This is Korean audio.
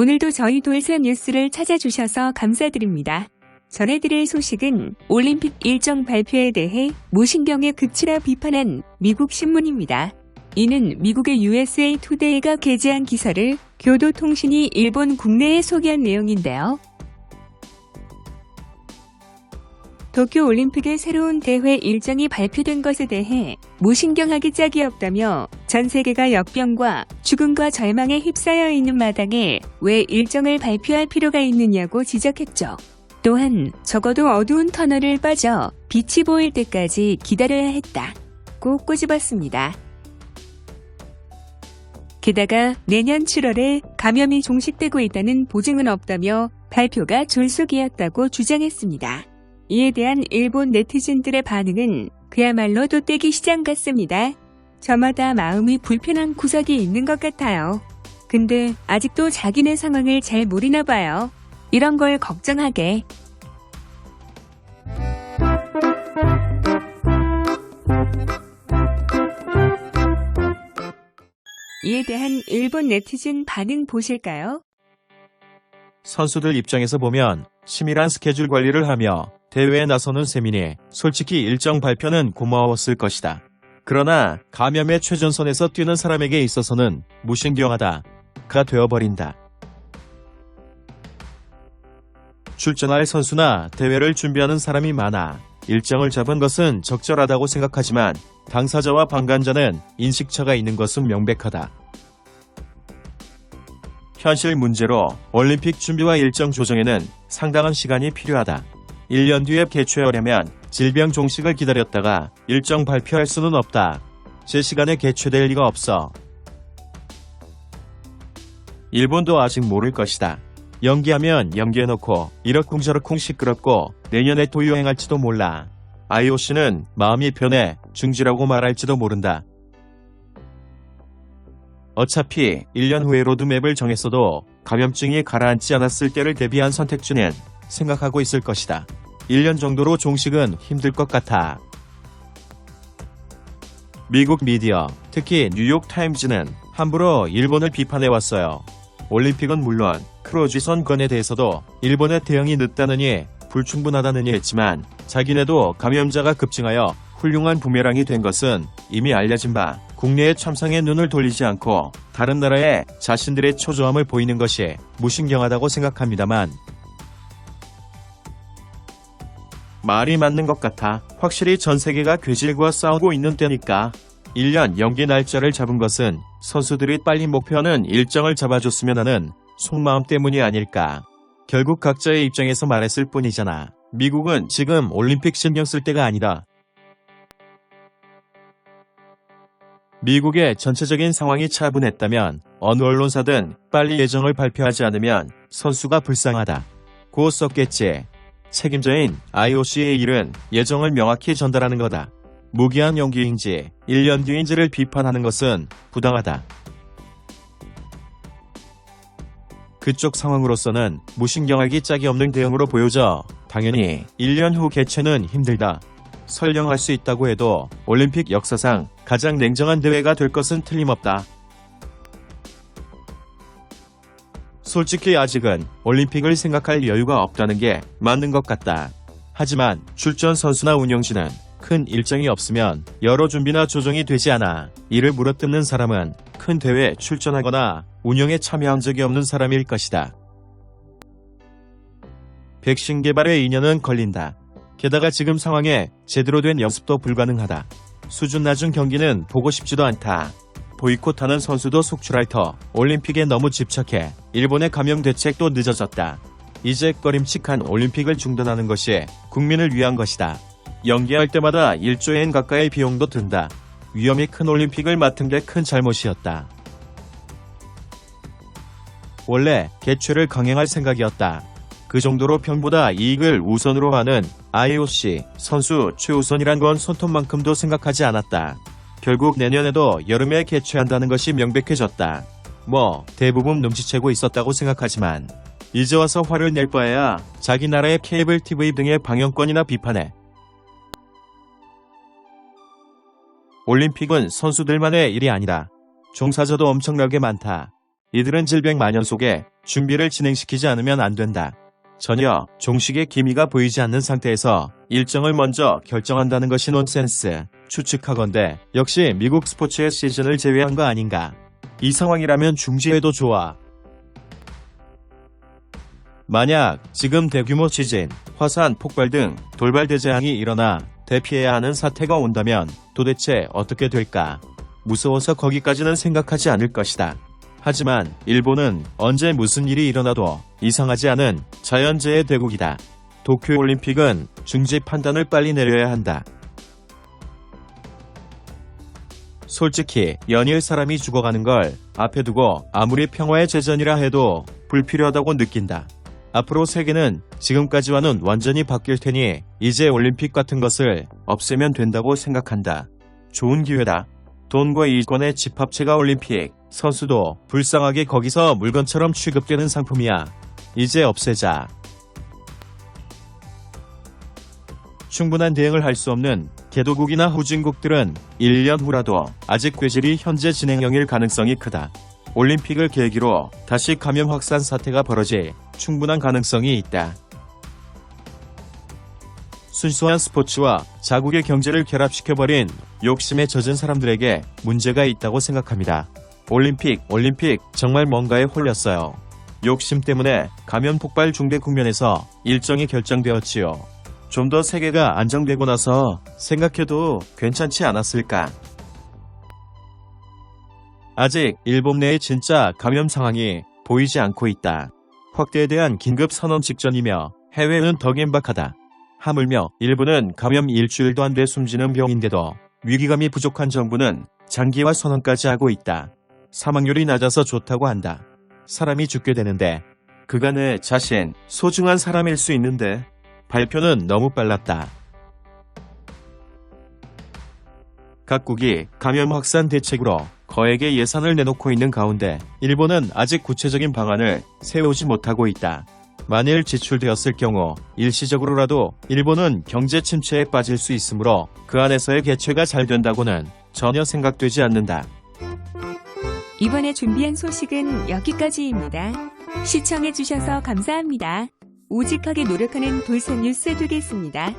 오늘도 저희 돌쇠 뉴스를 찾아주셔서 감사드립니다. 전해드릴 소식은 올림픽 일정 발표에 대해 무신경의 극치라 비판한 미국 신문입니다. 이는 미국의 USA 투데이가 게재한 기사를 교도통신이 일본 국내에 소개한 내용인데요. 도쿄올림픽의 새로운 대회 일정이 발표된 것에 대해 무신경하기 짝이 없다며 전 세계가 역병과 죽음과 절망에 휩싸여 있는 마당에 왜 일정을 발표할 필요가 있느냐고 지적했죠. 또한 적어도 어두운 터널을 빠져 빛이 보일 때까지 기다려야 했다고 꼬집었습니다. 게다가 내년 7월에 감염이 종식되고 있다는 보증은 없다며 발표가 졸속이었다고 주장했습니다. 이에 대한 일본 네티즌들의 반응은 그야말로 돗대기 시장 같습니다. 저마다 마음이 불편한 구석이 있는 것 같아요. 근데 아직도 자기네 상황을 잘 모르나 봐요. 이런 걸 걱정하게. 이에 대한 일본 네티즌 반응 보실까요? 선수들 입장에서 보면 치밀한 스케줄 관리를 하며 대회에 나서는 셈이니 솔직히 일정 발표는 고마웠을 것이다. 그러나 감염의 최전선에서 뛰는 사람에게 있어서는 무신경하다가 되어버린다. 출전할 선수나 대회를 준비하는 사람이 많아 일정을 잡은 것은 적절하다고 생각하지만 당사자와 방관자는 인식차가 있는 것은 명백하다. 현실 문제로 올림픽 준비와 일정 조정에는 상당한 시간이 필요하다. 1년 뒤에 개최하려면 질병 종식을 기다렸다가 일정 발표할 수는 없다. 제 시간에 개최될 리가 없어. 일본도 아직 모를 것이다. 연기하면 연기해놓고 이러쿵저러쿵 시끄럽고 내년에 또 유행할지도 몰라. IOC는 마음이 변해 중지라고 말할지도 모른다. 어차피 1년 후에 로드맵을 정했어도 감염증이 가라앉지 않았을 때를 대비한 선택지는 생각하고 있을 것이다. 1년 정도로 종식은 힘들 것 같아. 미국 미디어, 특히 뉴욕타임즈는 함부로 일본을 비판해왔어요. 올림픽은 물론 크루즈선 건에 대해서도 일본의 대응이 늦다느니 불충분하다느니 했지만 자기네도 감염자가 급증하여 훌륭한 부메랑이 된 것은 이미 알려진 바 국내의 참상에 눈을 돌리지 않고 다른 나라에 자신들의 초조함을 보이는 것이 무신경하다고 생각합니다만 말이 맞는 것 같아. 확실히 전 세계가 괴질과 싸우고 있는 때니까 1년 연기 날짜를 잡은 것은 선수들이 빨리 목표하는 일정을 잡아줬으면 하는 속마음 때문이 아닐까. 결국 각자의 입장에서 말했을 뿐이잖아. 미국은 지금 올림픽 신경 쓸 때가 아니다. 미국의 전체적인 상황이 차분했다면 어느 언론사든 빨리 예정을 발표하지 않으면 선수가 불쌍하다 고 썼겠지. 책임자인 IOC의 일은 예정을 명확히 전달하는 거다. 무기한 연기인지 1년 뒤인지를 비판하는 것은 부당하다. 그쪽 상황으로서는 무신경하기 짝이 없는 대응으로 보여져 당연히 1년 후 개최는 힘들다. 설령 할 수 있다고 해도 올림픽 역사상 가장 냉정한 대회가 될 것은 틀림없다. 솔직히 아직은 올림픽을 생각할 여유가 없다는 게 맞는 것 같다. 하지만 출전 선수나 운영진은 큰 일정이 없으면 여러 준비나 조정이 되지 않아. 이를 물어뜯는 사람은 큰 대회에 출전하거나 운영에 참여한 적이 없는 사람일 것이다. 백신 개발에 2년은 걸린다. 게다가 지금 상황에 제대로 된 연습도 불가능하다. 수준 낮은 경기는 보고 싶지도 않다. 보이콧하는 선수도 속출할 터 올림픽에 너무 집착해 일본의 감염 대책도 늦어졌다. 이제 꺼림칙한 올림픽을 중단하는 것이 국민을 위한 것이다. 연기할 때마다 1조엔 가까이 비용도 든다. 위험이 큰 올림픽을 맡은 게 큰 잘못이었다. 원래 개최를 강행할 생각이었다. 그 정도로 편보다 이익을 우선으로 하는 IOC 선수 최우선이란 건 손톱만큼도 생각하지 않았다. 결국 내년에도 여름에 개최한다는 것이 명백해졌다. 대부분 눈치채고 있었다고 생각하지만 이제 와서 화를 낼 바에야 자기 나라의 케이블 TV 등의 방영권이나 비판해. 올림픽은 선수들만의 일이 아니라 종사자도 엄청나게 많다. 이들은 질병 만연 속에 준비를 진행시키지 않으면 안 된다. 전혀 종식의 기미가 보이지 않는 상태에서 일정을 먼저 결정한다는 것이 논센스. 추측하건대 역시 미국 스포츠의 시즌을 제외한 거 아닌가. 이 상황이라면 중지해도 좋아. 만약 지금 대규모 지진, 화산, 폭발 등 돌발 대재앙이 일어나 대피해야 하는 사태가 온다면 도대체 어떻게 될까? 무서워서 거기까지는 생각하지 않을 것이다. 하지만 일본은 언제 무슨 일이 일어나도 이상하지 않은 자연재해 대국이다. 도쿄올림픽은 중지 판단을 빨리 내려야 한다. 솔직히 연일 사람이 죽어가는 걸 앞에 두고 아무리 평화의 제전이라 해도 불필요하다고 느낀다. 앞으로 세계는 지금까지와는 완전히 바뀔 테니 이제 올림픽 같은 것을 없애면 된다고 생각한다. 좋은 기회다. 돈과 이권의 집합체가 올림픽, 선수도 불쌍하게 거기서 물건처럼 취급되는 상품이야. 이제 없애자. 충분한 대응을 할 수 없는 개도국이나 후진국들은 1년 후라도 아직 궤질이 현재 진행형일 가능성이 크다. 올림픽을 계기로 다시 감염 확산 사태가 벌어질 충분한 가능성이 있다. 순수한 스포츠와 자국의 경제를 결합시켜버린 욕심에 젖은 사람들에게 문제가 있다고 생각합니다. 올림픽 정말 뭔가에 홀렸어요. 욕심 때문에 감염 폭발 중대 국면에서 일정이 결정되었지요. 좀 더 세계가 안정되고 나서 생각해도 괜찮지 않았을까? 아직 일본 내의 진짜 감염 상황이 보이지 않고 있다. 확대에 대한 긴급 선언 직전이며 해외는 더 긴박하다. 하물며 일본은 감염 일주일도 안 돼 숨지는 병인데도 위기감이 부족한 정부는 장기화 선언까지 하고 있다. 사망률이 낮아서 좋다고 한다. 사람이 죽게 되는데 그가 내 자신 소중한 사람일 수 있는데 발표는 너무 빨랐다. 각국이 감염 확산 대책으로 거액의 예산을 내놓고 있는 가운데 일본은 아직 구체적인 방안을 세우지 못하고 있다. 만일 지출되었을 경우 일시적으로라도 일본은 경제 침체에 빠질 수 있으므로 그 안에서의 개최가 잘 된다고는 전혀 생각되지 않는다. 이번에 준비한 소식은 여기까지입니다. 시청해주셔서 감사합니다. 오직하게 노력하는 돌산 뉴스 되겠습니다.